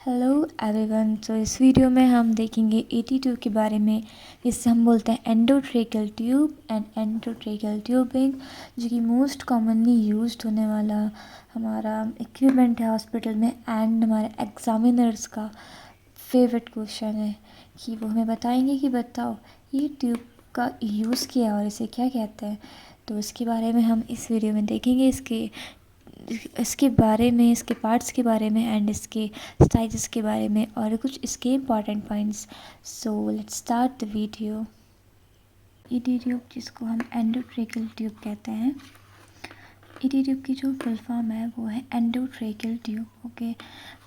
Hello everyone. तो इस video में हम देखेंगे 82 के बारे में, जिससे हम बोलते हैं endotracheal tube and endotracheal tubing, जो कि मोस्ट कॉमनली यूज्ड होने वाला हमारा इक्विपमेंट है हॉस्पिटल में। एंड हमारे एग्जामिनर्स का फेवरेट क्वेश्चन है कि वो हमें बताएंगे कि बताओ ये ट्यूब का यूज़ किया और इसे क्या कहते हैं। तो इसके बारे में हम इस वीडियो में देखेंगे, इसके बारे में, इसके पार्ट्स के बारे में एंड इसके साइजेस के बारे में और कुछ इसके important points. So let's start the video. ED tube, जिसको हम एंडोट्रेकियल ट्यूब कहते हैं, ईडी ट्यूब की जो फुल फॉर्म है वो है एंडोट्रेकियल ट्यूब। ओके,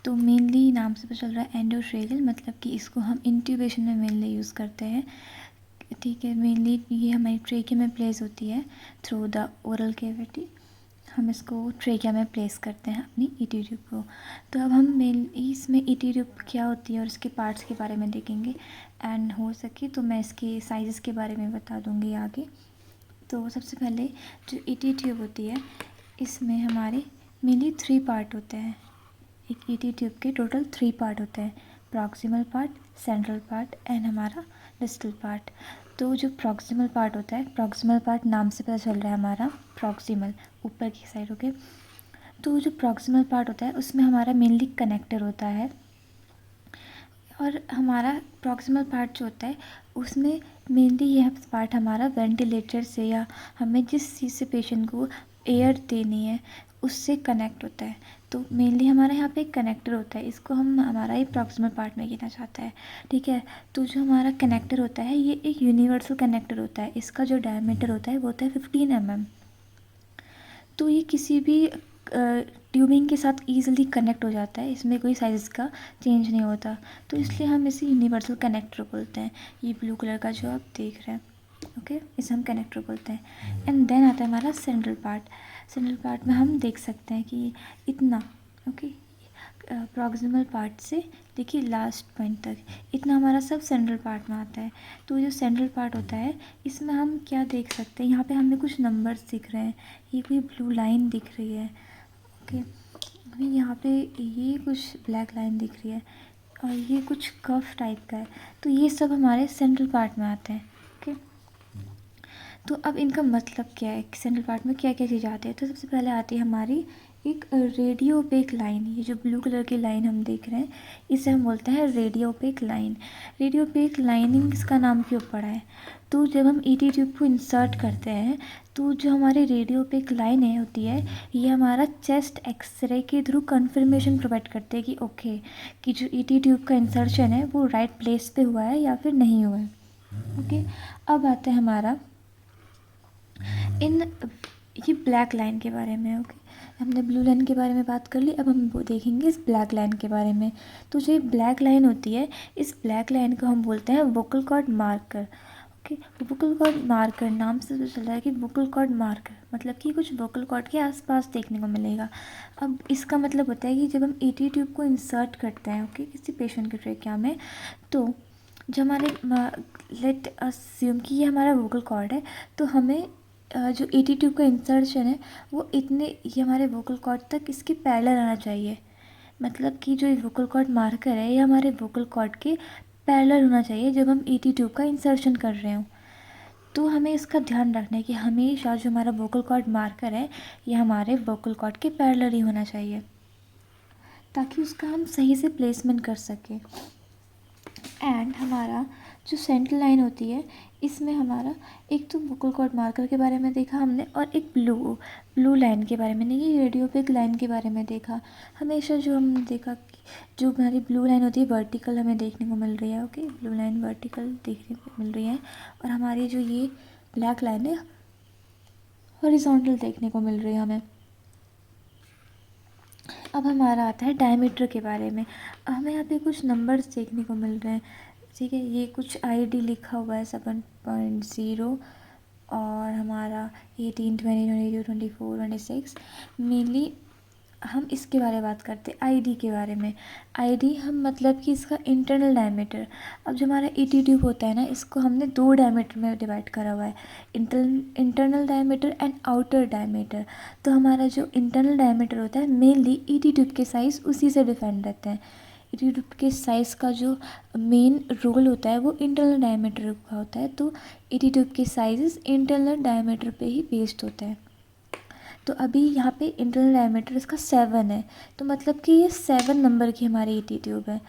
तो मेनली नाम से पता चल रहा है एंडोट्रेकियल, मतलब कि इसको हम इंट्यूबेशन में मेनली यूज़ करते हैं। ठीक है, मेनली ये हमारी ट्रेकिया में प्लेस होती है थ्रू द ओरल कैविटी। हम इसको ट्रेकिया में प्लेस करते हैं अपनी ईटी ट्यूब को। तो अब हम मेनली इसमें ईटी ट्यूब क्या होती है और इसके पार्ट्स के बारे में देखेंगे, एंड हो सके तो मैं इसके साइज़ के बारे में बता दूँगी आगे। तो सबसे पहले जो ईटी ट्यूब होती है, इसमें हमारे मेनली 3 पार्ट होते हैं। एक ईटी ट्यूब के टोटल 3 पार्ट होते हैं, proximal part, central part and हमारा डिस्टल पार्ट। तो जो प्रॉक्सिमल पार्ट होता है, प्रॉक्सिमल पार्ट नाम से पता चल रहा है हमारा प्रॉक्सिमल, ऊपर की साइड। ओके, तो जो प्रॉक्सिमल पार्ट होता है उसमें हमारा मेनली कनेक्टर होता है, और हमारा प्रॉक्सिमल पार्ट जो होता है उसमें मेनली यह पार्ट हमारा वेंटिलेटर से या हमें जिस चीज़ से पेशेंट को एयर देनी है उससे कनेक्ट होता है। तो मेनली हमारे यहाँ पे एक कनेक्टर होता है, इसको हम हमारा ही प्रॉक्सिमल पार्ट में गिना चाहता है। ठीक है, तो जो हमारा कनेक्टर होता है ये एक यूनिवर्सल कनेक्टर होता है। इसका जो डायमीटर होता है वो होता है 15 mm। तो ये किसी भी ट्यूबिंग के साथ ईजिली कनेक्ट हो जाता है, इसमें कोई साइज़ का चेंज नहीं होता। तो इसलिए हम इसे यूनिवर्सल कनेक्टर बोलते हैं। ये ब्लू कलर का जो आप देख रहे हैं, ओके, इसे हम कनेक्टर बोलते हैं। एंड देन आता है हमारा सेंट्रल पार्ट। सेंट्रल पार्ट में हम देख सकते हैं कि इतना, ओके, प्रॉक्सिमल पार्ट से देखिए लास्ट पॉइंट तक इतना हमारा सब सेंट्रल पार्ट में आता है। तो जो सेंट्रल पार्ट होता है इसमें हम क्या देख सकते हैं, यहाँ पे हमें कुछ नंबर्स दिख रहे हैं, ये कोई ब्लू लाइन दिख रही है। ओके, हमें यहाँ पे ये कुछ ब्लैक लाइन दिख रही है और ये कुछ कर्व टाइप का है। तो ये सब हमारे सेंट्रल पार्ट में आते हैं। ओके, तो अब इनका मतलब क्या है, सेंट्रल पार्ट में क्या क्या चीज़ आती है। तो सबसे पहले आती है हमारी एक रेडियो ओपेक लाइन। ये जो ब्लू कलर की लाइन हम देख रहे हैं इसे हम बोलते हैं radio OPEC line. Radio OPEC lining इसका नाम क्यों पड़ा है, तो जब हम ईटी ट्यूब को इंसर्ट करते हैं तो जो हमारे रेडियो ओपेक लाइनें होती है ये हमारा चेस्ट एक्सरे के थ्रू कंफर्मेशन प्रोवाइड करते हैं कि ओके, कि जो ईटी ट्यूब का इंसर्शन है वो राइट प्लेस पे हुआ है या फिर नहीं हुआ है। ओके, अब आता है हमारा इन ये ब्लैक लाइन के बारे में। ओके, हमने ब्लू लाइन के बारे में बात कर ली, अब हम वो देखेंगे इस ब्लैक लाइन के बारे में। तो जो ब्लैक लाइन होती है, इस ब्लैक लाइन को हम बोलते हैं vocal cord marker. Okay, vocal cord marker नाम से तो चल रहा है कि वोकल कॉर्ड मार्कर मतलब कि कुछ वोकल कॉर्ड के आसपास देखने को मिलेगा। अब इसका मतलब होता है कि जब हम ईटी ट्यूब को इंसर्ट करते हैं, ओके, किसी पेशेंट के ट्रेकिया में, तो जो हमारे लेट अस्यूम कि ये हमारा वोकल कॉर्ड है, तो हमें जो ईटी ट्यूब का इंसर्शन है वो इतने, ये हमारे वोकल कॉर्ड तक इसके पैरेलल आना चाहिए। मतलब कि जो वोकल कॉर्ड मार्कर है ये हमारे वोकल कॉर्ड के पैरेलल होना चाहिए जब हम ईटी ट्यूब का इंसर्शन कर रहे हो। तो हमें इसका ध्यान रखना है कि हमेशा जो हमारा वोकल कॉर्ड मार्कर है ये हमारे वोकल कॉर्ड के पैरेलल ही होना चाहिए, ताकि उसका हम सही से प्लेसमेंट कर सकें। एंड हमारा जो सेंट्रल लाइन होती है इसमें हमारा एक तो वोकल कॉर्ड मार्कर के बारे में देखा हमने, और एक ब्लू लाइन के बारे में नहीं, रेडियोपिक लाइन के बारे में देखा। हमेशा जो हमने देखा कि जो हमारी ब्लू लाइन होती है वर्टिकल हमें देखने को मिल रही है। ओके, ब्लू लाइन वर्टिकल देखने को मिल रही है, और हमारी जो ये ब्लैक लाइन है हॉरिजॉन्टल देखने को मिल रही है हमें। अब हमारा आता है डायमीटर के बारे में। हमें यहाँ पे कुछ नंबर्स देखने को मिल रहे हैं। ठीक है, ये कुछ आईडी लिखा हुआ है 7.0 और हमारा 18, 20, 22, 24, 26। मेनली हम इसके बारे में बात करते हैं, आईडी के बारे में। आईडी हम मतलब कि इसका इंटरनल डायमीटर। अब जो हमारा ईटी ट्यूब होता है ना, इसको हमने 2 डायमीटर में डिवाइड करा हुआ है, internal diameter and outer diameter. तो हमारा जो इंटरनल डायमीटर होता है मेनली ईटी ट्यूब के साइज़ उसी से डिफाइन रहते हैं। एटी ट्यूब के साइज़ का जो मेन रोल होता है वो इंटरनल डायमीटर का होता है। तो एटी ट्यूब के साइज़ इंटरनल डायमीटर पे ही बेस्ड होता है। तो अभी यहाँ पे इंटरनल डायमीटर इसका 7 है, तो मतलब कि ये 7 नंबर की हमारी एटी ट्यूब है।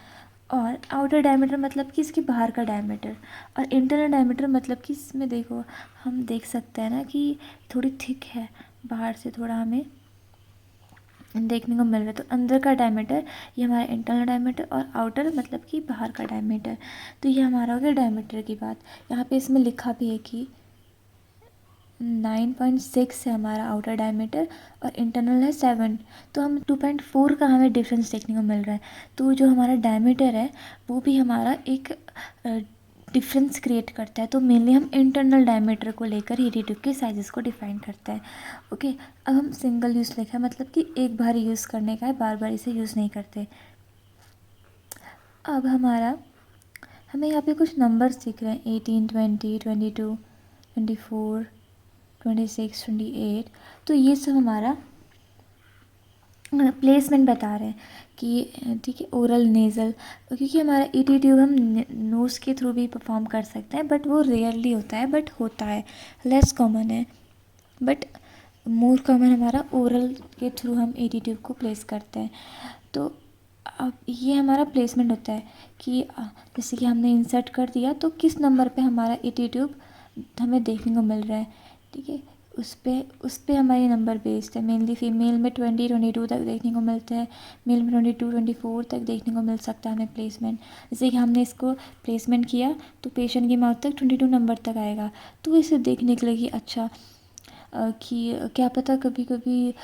और आउटर डायमीटर मतलब कि इसके बाहर का डायमीटर, और इंटरनल डायमीटर मतलब कि इसमें देखो हम देख सकते हैं ना कि थोड़ी थिक है, बाहर से थोड़ा हमें देखने को मिल रहा है। तो अंदर का डायमीटर ये हमारा इंटरनल डायमीटर, और आउटर मतलब कि बाहर का डायमीटर। तो ये हमारा हो गया डायमीटर की बात। यहाँ पे इसमें लिखा भी है कि 9.6 है हमारा आउटर डायमीटर और इंटरनल है 7। तो हम 2.4 का हमें डिफरेंस देखने को मिल रहा है। तो जो हमारा डायमीटर है वो भी हमारा एक डिफरेंस क्रिएट करता है। तो मेनली हम इंटरनल डायमीटर को लेकर ही एटी ट्यूब के साइजेस को डिफाइन करते हैं। ओके, अब हम सिंगल यूज़ लिखा है, मतलब कि एक बार यूज़ करने का है, बार बार इसे यूज़ नहीं करते। अब हमें यहाँ पे कुछ नंबर्स दिख रहे हैं, 18, 20, 22, 24, 26, 28। तो ये सब हमारा प्लेसमेंट बता रहे हैं कि ठीक है, ओरल नेज़ल, क्योंकि हमारा एटी ट्यूब हम नोज़ के थ्रू भी परफॉर्म कर सकते हैं, बट वो रेयरली होता है, बट होता है, लेस कॉमन है। बट मोर कॉमन हमारा ओरल के थ्रू हम एटी ट्यूब को प्लेस करते हैं। तो अब ये हमारा प्लेसमेंट होता है कि जैसे कि हमने इंसर्ट कर दिया तो किस नंबर पे हमारा एटी ट्यूब हमें देखने को मिल रहा है, ठीक है, उस पे हमारे नंबर बेस्ड है। मेनली फीमेल में 20, 22 तक देखने को मिलते हैं, मेल में 22, 24 तक देखने को मिल सकता है हमें प्लेसमेंट। जैसे कि हमने इसको प्लेसमेंट किया तो पेशेंट की माउथ तक 22 नंबर तक आएगा। तो इसे देखने के लिए कि अच्छा कि क्या पता कभी कभी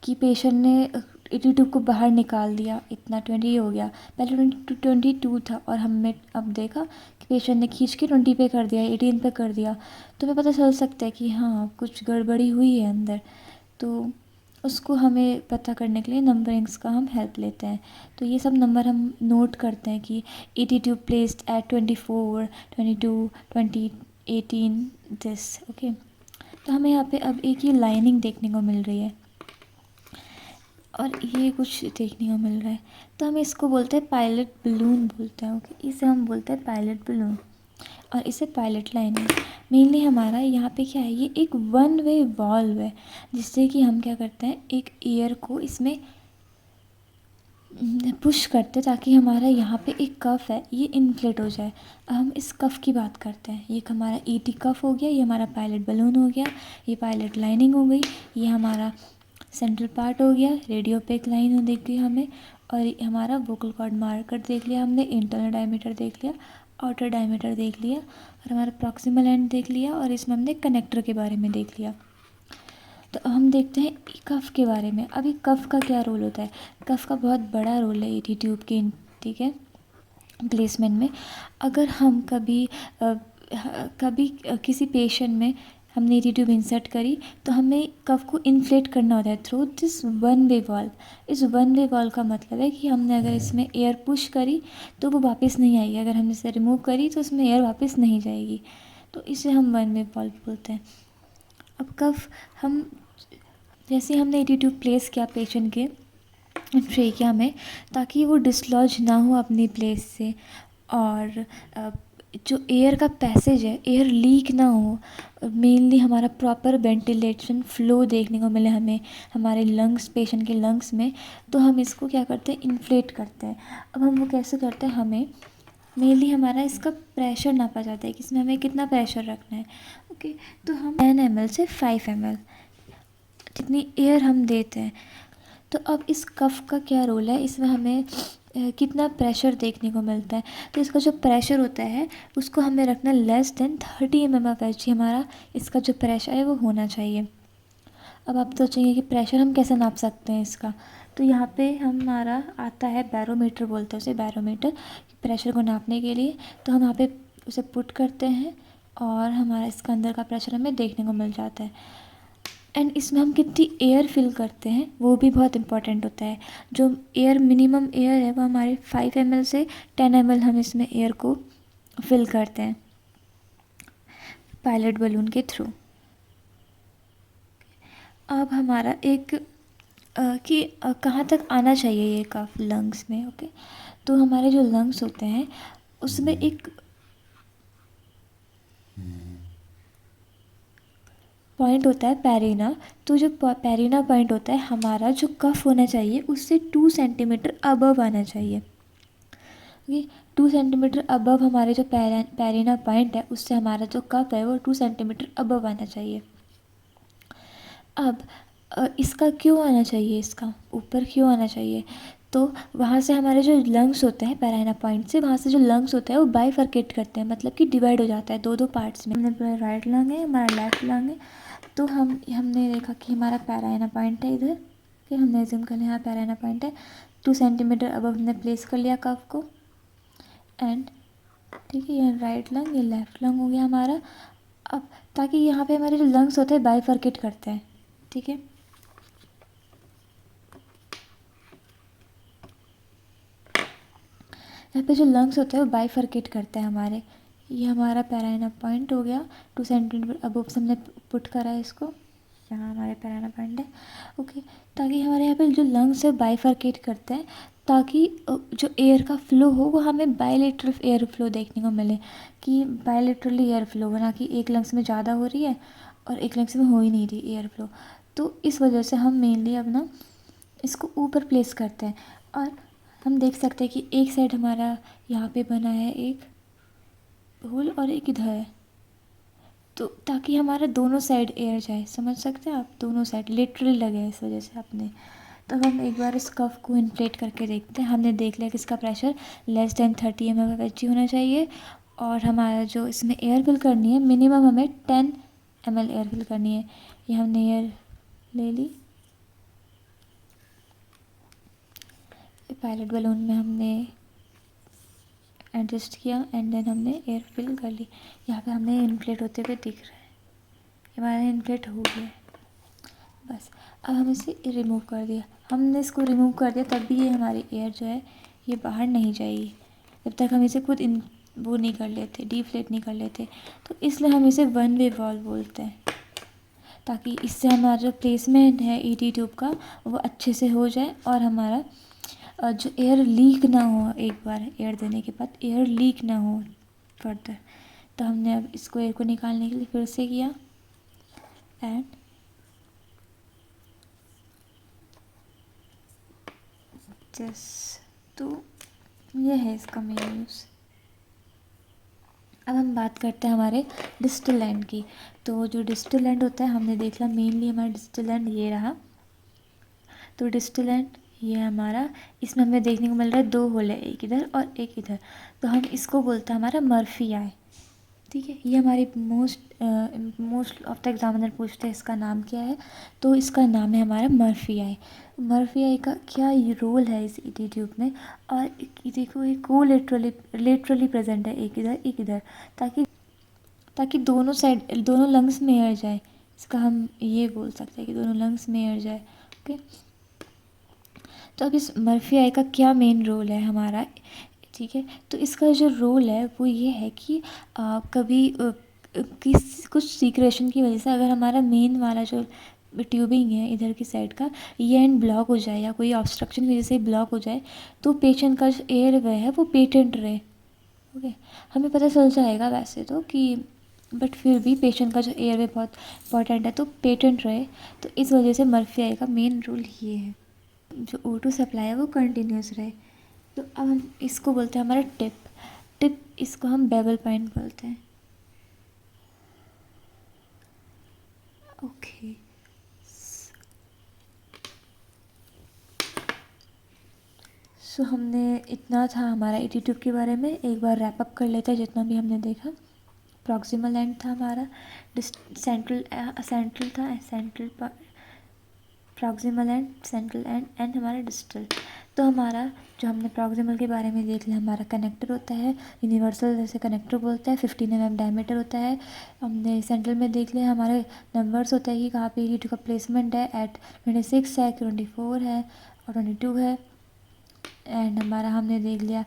कि पेशेंट ने 82 को बाहर निकाल दिया, इतना 20 हो गया, पहले 22 था और हमने अब देखा कि पेशेंट ने खींच के 20 पे कर दिया, 18 पे कर दिया। तो हमें पता चल सकता है कि हाँ कुछ गड़बड़ी हुई है अंदर। तो उसको हमें पता करने के लिए नंबरिंग्स का हम हेल्प लेते हैं। तो ये सब नंबर हम नोट करते हैं कि 82 प्लेस्ड एट 24, 22, 20, 18 दिस। ओके, तो हमें यहाँ पे अब एक ये लाइनिंग देखने को मिल रही है और ये कुछ देखने को मिल रहा है। तो हम इसको बोलते हैं पायलट बलून बोलते हैं। ओके, इसे हम बोलते हैं पायलट बलून और इसे पायलट लाइनिंग। मेनली हमारा यहाँ पे क्या है, ये एक वन वे वॉल्व है, जिससे कि हम क्या करते हैं, एक एयर को इसमें पुश करते ताकि हमारा यहाँ पे एक कफ है ये इन्फ्लेट हो जाए। अब हम इस कफ की बात करते हैं। ये हमारा ईटी कफ हो गया, ये हमारा पायलट बलून हो गया, ये पायलट लाइनिंग हो गई, ये हमारा सेंट्रल पार्ट हो गया, रेडियोपेक लाइन देख गई हमें, और ये हमारा वोकल कॉर्ड मार्कर देख लिया हमने, इंटरनल डायमीटर देख लिया, आउटर डायमीटर देख लिया, और हमारा प्रॉक्सिमल एंड देख लिया, और इसमें हमने कनेक्टर के बारे में देख लिया। तो अब हम देखते हैं कफ के बारे में। अभी कफ का क्या रोल होता है, कफ का बहुत बड़ा रोल है एटी ट्यूब के, ठीक है, प्लेसमेंट में। अगर हम कभी किसी पेशेंट में हमने एटी ट्यूब इंसर्ट करी तो हमें कफ को इन्फ्लेट करना होता है through this one way valve. इस वन वे वॉल्व का मतलब है कि हमने अगर इसमें एयर पुश करी तो वो वापस नहीं आएगी, अगर हमने इसे रिमूव करी तो उसमें एयर वापस नहीं जाएगी। तो इसे हम वन वे वॉल्व बोलते हैं। अब कफ हम जैसे हमने एटी ट्यूब प्लेस किया पेशेंट के ट्रेकिया में, ताकि वो डिसलॉज ना हो अपनी प्लेस से, और जो एयर का पैसेज है, एयर लीक ना हो, मेनली हमारा प्रॉपर वेंटिलेशन फ्लो देखने को मिले हमें हमारे लंग्स, पेशेंट के लंग्स में। तो हम इसको क्या करते हैं, इन्फ्लेट करते हैं। अब हम वो कैसे करते हैं, हमें मेनली हमारा इसका प्रेशर नापा जाता है कि इसमें हमें कितना प्रेशर रखना है। ओके, तो हम 10 ml से 5 ml जितनी एयर हम देते हैं। तो अब इस कफ का क्या रोल है, इसमें हमें कितना प्रेशर देखने को मिलता है। तो इसका जो प्रेशर होता है उसको हमें रखना लेस देन 30 mm/Hg, हमारा इसका जो प्रेशर है वो होना चाहिए। अब आप सोचेंगे कि प्रेशर हम कैसे नाप सकते हैं इसका, तो यहाँ पे हमारा आता है बैरोमीटर, बोलते हैं उसे बैरोमीटर, प्रेशर को नापने के लिए। तो हम यहाँ पे उसे पुट करते हैं और हमारा इसका अंदर का प्रेशर हमें देखने को मिल जाता है। एंड इसमें हम कितनी एयर फिल करते हैं वो भी बहुत इंपॉर्टेंट होता है। जो एयर मिनिमम एयर है वो हमारे 5 ml से 10 ml हम इसमें एयर को फिल करते हैं पायलट बलून के थ्रू। अब हमारा एक कि कहाँ तक आना चाहिए ये कफ लंग्स में। ओके, तो हमारे जो लंग्स होते हैं उसमें एक पॉइंट होता है पेरिना। तो जो पेरिना पॉइंट होता है हमारा, जो कफ होना चाहिए उससे 2 सेंटीमीटर अबव आना चाहिए। ओके, 2 सेंटीमीटर अबव हमारे जो पेरिना पॉइंट है उससे हमारा जो कफ है वो 2 सेंटीमीटर अबव आना चाहिए। अब इसका क्यों आना चाहिए, इसका ऊपर क्यों आना चाहिए? तो वहाँ से हमारे जो लंग्स होते हैं पेराइना पॉइंट से, वहाँ से जो लंग्स होते हैं वो बाइफरकेट करते हैं, मतलब कि डिवाइड हो जाता है दो पार्ट्स में। हमने पूरा राइट लंग है, हमारा लेफ्ट लंग है। तो हमने देखा कि हमारा पेराइना पॉइंट है इधर, कि हमने जिम कर लिया, यहाँ पेराइना पॉइंट है, 2 सेंटीमीटर अब हमने प्लेस कर लिया कफ को। एंड ठीक है, ये राइट लंग, ये लेफ्ट लंग हो गया हमारा। अब ताकि यहाँ पे हमारे जो लंग्स होते हैं बाइफरकेट करते हैं, ठीक है। यहाँ पे जो लंग्स होते हैं वो बाइफरकेट करते हैं हमारे। ये हमारा पेराइना पॉइंट हो गया, 2 सेंटीमीटर अब हमने पुट करा है इसको, यहाँ हमारे पेराइना पॉइंट है। ओके, ताकि हमारे यहाँ पे जो लंग्स है बाइफरकेट करते हैं, ताकि जो एयर का फ्लो हो वो हमें बायलेटरल एयर फ्लो देखने को मिले, कि बायलेटरली एयर फ्लो हो, ना कि एक लंग्स में ज़्यादा हो रही है और एक लंग्स में हो ही नहीं रही एयर फ्लो। तो इस वजह से हम मेनली अपना इसको ऊपर प्लेस करते हैं। और हम देख सकते हैं कि एक साइड हमारा यहाँ पे बना है एक होल और एक इधर है, तो ताकि हमारा दोनों साइड एयर जाए, समझ सकते हैं आप, दोनों साइड लिटरली लगे हैं इस वजह से आपने। तो हम एक बार इस कफ को इन्फ्लेट करके देखते हैं। हमने देख लिया कि इसका प्रेशर लेस देन 30 ml/Hg होना चाहिए, और हमारा जो इसमें एयर फिल करनी है मिनिमम हमें 10 ml एयर फिल करनी है। ये हमने एयर ले ली, पायलट बलून में हमने एडजस्ट किया एंड देन हमने एयर फिल कर ली। यहाँ पे हमें इन्फ्लेट होते हुए दिख रहा है, हमारा इन्फ्लेट हो गया है। बस अब हम इसे रिमूव कर दिया, हमने इसको रिमूव कर दिया, तब भी ये हमारी एयर जो है ये बाहर नहीं जाएगी जब तक हम इसे खुद वो नहीं कर लेते, डिफ्लेट नहीं कर लेते। तो इसलिए हम इसे वन वे वॉल्व बोलते हैं, ताकि इससे हमारा जो प्लेसमेंट है ईटी ट्यूब का वो अच्छे से हो जाए, और हमारा जो एयर लीक ना हो, एक बार एयर देने के बाद एयर लीक ना हो फर्दर। तो हमने अब इसको एयर को निकालने के लिए फिर से किया एंड तो ये है इसका मेन यूज़। अब हम बात करते हैं हमारे डिस्टल एंड की। तो जो डिस्टल एंड होता है हमने देख लिया, मेनली हमारा डिस्टल एंड ये रहा। तो डिस्टल एंड ये हमारा, इसमें हमें देखने को मिल रहा है 2 होल है, एक इधर और एक इधर। तो हम इसको बोलते हैं हमारा मर्फी आई, ठीक है। ये हमारी मोस्ट ऑफ द एग्जामिनर पूछते हैं इसका नाम क्या है, तो इसका नाम है हमारा मर्फी आई। मर्फी आई का क्या रोल है इस ईटी ट्यूब में, और देखो ये को लेटरली प्रेजेंट है, एक इधर एक इधर, ताकि ताकि दोनों साइड दोनों लंग्स में एयर जाए। इसका हम ये बोल सकते हैं कि दोनों लंग्स में एयर जाए। ओके, तो अब इस मर्फी आई का क्या मेन रोल है हमारा, ठीक है। तो इसका जो रोल है वो ये है कि कभी कुछ सीक्रेशन की वजह से अगर हमारा मेन वाला जो ट्यूबिंग है इधर की साइड का ये एंड ब्लॉक हो जाए, या कोई ऑब्स्ट्रक्शन की वजह से ब्लॉक हो जाए, तो पेशेंट का जो एयर वे है वो पेटेंट रहे। ओके, हमें पता चल जाएगा वैसे तो कि, बट फिर भी पेशेंट का जो एयर वे बहुत इंपॉर्टेंट है, तो पेटेंट रहे। तो इस वजह से मर्फी आई का मेन रोल ये है, जो O2 सप्लाई है वो कंटिन्यूस रहे। तो अब हम इसको बोलते हैं हमारा टिप, इसको हम बेवल पॉइंट बोलते हैं। ओके, सो हमने इतना था हमारा ईटी ट्यूब के बारे में। एक बार रैप अप कर लेते हैं जितना भी हमने देखा। प्रॉक्सिमल एंड था हमारा, सेंट्रल था, प्रॉक्सिमल एंड, सेंट्रल एंड हमारा डिस्टल। तो हमारा जो हमने प्रॉक्सिमल के बारे में देख लिया, हमारा कनेक्टर होता है यूनिवर्सल, जैसे कनेक्टर बोलते हैं, 15 mm डायमीटर होता है। हमने सेंट्रल में देख लिया हमारे नंबर्स होता है कि कहाँ पे का प्लेसमेंट है, एट 26 है, 24 है और 22 है। एंड हमारा हमने देख लिया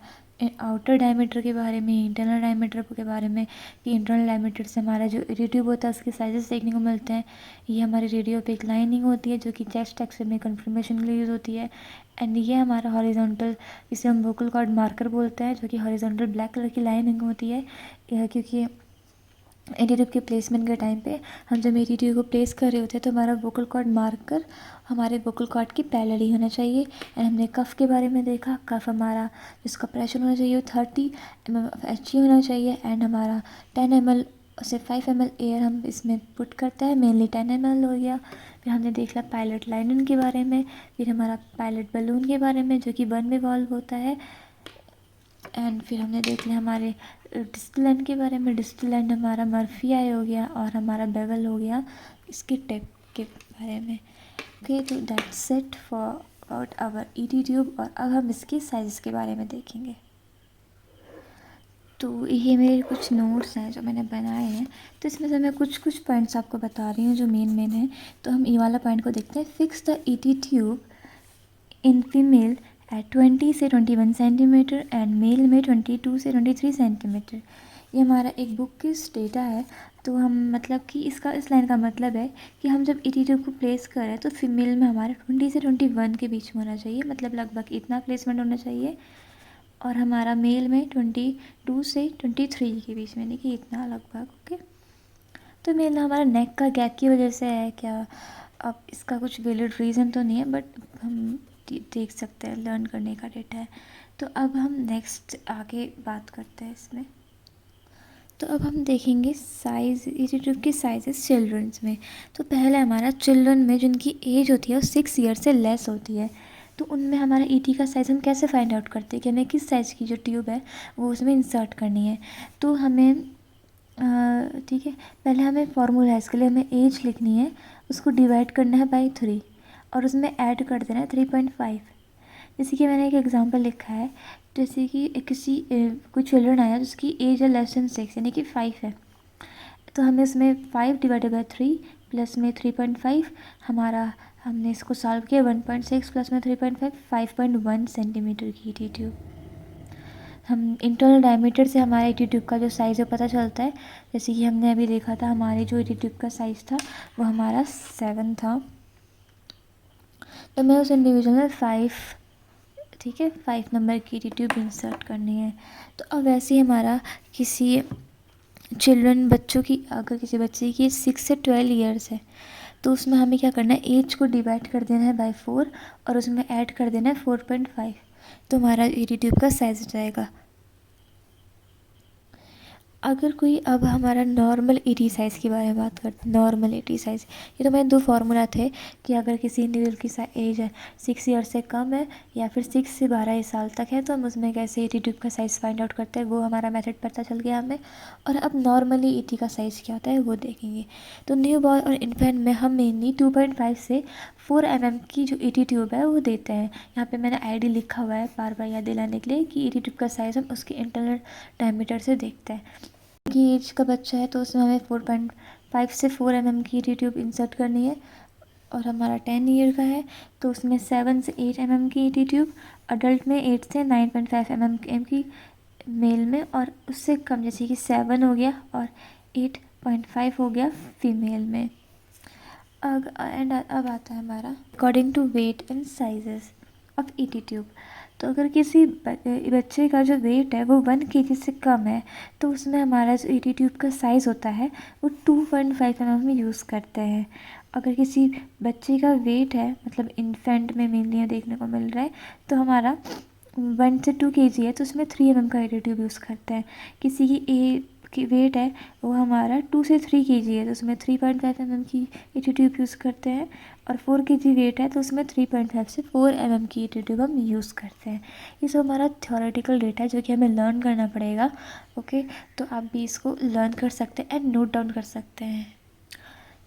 आउटर डायमीटर के बारे में, इंटरनल डायमीटर के बारे में, कि इंटरनल डायमीटर से हमारा जो रेडियो ट्यूब होता है उसके साइजेस देखने को मिलते हैं। ये हमारी रेडियो पे एक लाइनिंग होती है जो कि चेस्ट एक्स-रे में कन्फर्मेशन के लिए यूज़ होती है। एंड ये हमारा हॉरिजॉन्टल, इसे हम वोकल कॉर्ड मार्कर बोलते हैं, जो कि हॉरिजॉन्टल ब्लैक कलर की लाइनिंग होती है। क्योंकि एटी ट्यूब के प्लेसमेंट के टाइम पे हम जब एटी ट्यूब को प्लेस कर रहे होते हैं तो हमारा वोकल कॉर्ड मार्कर हमारे वोकल कॉर्ड की पैरेलल ही होना चाहिए। एंड हमने कफ के बारे में देखा, कफ हमारा जिसका प्रेशर होना चाहिए 30 ml/Hg होना चाहिए। एंड हमारा 10 ml से 5 ml एयर हम इसमें पुट करता है, मेनली 10 ml हो गया। फिर हमने देख लिया पायलट लाइनन के बारे में, फिर हमारा पायलट बलून के बारे में जो कि 1 वे वाल्व होता है। एंड फिर हमने देख लिया हमारे डिस्टल एंड के बारे में। डिस्टल एंड हमारा मर्फी आई हो गया और हमारा बेवल हो गया इसकी टिप के बारे में। ओके, तो that's it for about our ET tube. और अब हम इसके साइज़ के बारे में देखेंगे। तो ये मेरे कुछ नोट्स हैं जो मैंने बनाए हैं, तो इसमें से मैं कुछ पॉइंट्स आपको बता रही हूँ जो मेन हैं। तो हम ये वाला पॉइंट को देखते हैं। Fix the ET tube in female at 20 से 21 सेंटीमीटर एंड मेल में 22 से 23 सेंटीमीटर। ये हमारा एक बुक की डेटा है। तो हम मतलब कि इसका इस लाइन का मतलब है कि हम जब ईटी ट्यूब को प्लेस करें तो फीमेल में हमारे 20 से 21 के बीच में होना चाहिए, मतलब लगभग इतना प्लेसमेंट होना चाहिए। और हमारा मेल में 22 से 23 के बीच में, यानी कि इतना लगभग। ओके, तो मेल हमारा नेक का गैप की वजह से है क्या? अब इसका कुछ वैलिड रीज़न तो नहीं है, बट हम देख सकते हैं, लर्न करने का डेटा है। तो अब हम नेक्स्ट आगे बात करते हैं इसमें। तो अब हम देखेंगे साइज़, ईटी ट्यूब के साइजेस चिल्ड्रंस में। तो पहले हमारा चिल्ड्रन में जिनकी एज होती है वो 6 ईयर से लेस होती है, तो उनमें हमारा ईटी का साइज़ हम कैसे फाइंड आउट करते हैं कि हमें किस साइज़ की जो ट्यूब है वो उसमें इंसर्ट करनी है। तो हमें ठीक है, पहले हमें फार्मूला है इसके लिए, हमें एज लिखनी है, उसको डिवाइड करना है बाई 3 और उसमें ऐड कर देना है 3.5। जैसे कि मैंने एक एग्जांपल लिखा है, जैसे कि किसी कोई चिल्ड्रन आया जिसकी एज है लेस देन 6 यानी कि 5 है, तो हमें इसमें 5 डिवाइडेड बाई 3 प्लस में 3.5, हमारा हमने इसको सॉल्व किया 1.6 प्लस में 3.5 5.1 सेंटीमीटर की ईटी ट्यूब। हम इंटरनल डायमीटर से हमारे ईटी ट्यूब का जो साइज़ है पता चलता है। जैसे कि हमने अभी देखा था, हमारे जो ईटी ट्यूब का साइज़ था वो हमारा 7 था, तो मैं उस इंडिविजुअल में 5, ठीक है, 5 नंबर की ईटी ट्यूब इंसर्ट करनी है। तो अब वैसे ही हमारा किसी चिल्ड्रन बच्चों की, अगर किसी बच्चे की 6 से 12 ईयर्स है तो उसमें हमें क्या करना है, एज को डिवाइड कर देना है बाय 4 और उसमें ऐड कर देना है 4.5, तो हमारा ईटी ट्यूब का साइज़ हो जाएगा। अगर कोई, अब हमारा नॉर्मल ईटी साइज़ के बारे में बात करते हैं। नॉर्मल ईटी साइज़, ये तो मैंने 2 फार्मूला थे कि अगर किसी इंडिविजुअल की एज है 6 ईयर से कम है या फिर 6 से 12 साल तक है, तो हम उसमें कैसे ईटी ट्यूब का साइज़ फाइंड आउट करते हैं, वो हमारा मेथड पता चल गया हमें। और अब नॉर्मली ईटी का साइज़ क्या होता है वो देखेंगे। तो न्यू बॉर्न और इन्फेंट में हम मेनली 2.5 से 4 mm की जो ईटी ट्यूब है वो देते हैं। यहाँ पे मैंने आईडी लिखा हुआ है बार बार याद दिलाने के लिए कि ईटी ट्यूब का साइज़ हम उसके इंटरनल डायमीटर से देखते हैं। की एज का बच्चा है तो उसमें हमें 4.5 से 4 mm की ईटी ट्यूब इंसर्ट करनी है। और हमारा 10 ईयर का है तो उसमें 7 से 8 mm की ईटी ट्यूब, अडल्ट में 8 से 9.5 mm की मेल में, और उससे कम जैसे कि 7 हो गया और 8.5 हो गया फीमेल में। अब आता है हमारा according to weight and sizes of ET tube. तो अगर किसी बच्चे का जो वेट है वो 1 kg से कम है तो उसमें हमारा जो ईटी ट्यूब का साइज़ होता है वो 2.5 mm में यूज़ करते हैं। अगर किसी बच्चे का वेट है, मतलब इन्फेंट में मेनली देखने को मिल रहा है, तो हमारा 1 से 2 kg है तो उसमें 3 mm का ईटी ट्यूब यूज़ करते हैं। किसी की वेट है वो हमारा 2 से 3 kg है तो उसमें 3.5 mm की ईटी ट्यूब यूज़ करते हैं। और 4 kg वेट है तो उसमें 3.5 से 4 mm की ईटी ट्यूब हम यूज़ करते हैं। ये सब हमारा थ्योरेटिकल डेटा है जो कि हमें लर्न करना पड़ेगा। ओके, तो आप भी इसको लर्न कर सकते हैं एंड नोट डाउन कर सकते हैं।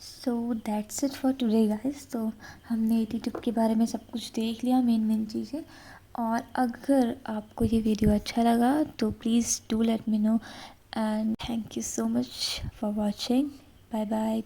So that's it for today guys. तो हमने ईटी ट्यूब के बारे में सब कुछ देख लिया, मेन चीज़ें। और अगर आपको ये वीडियो अच्छा लगा तो please do let me know, and thank you so much for watching. Bye bye.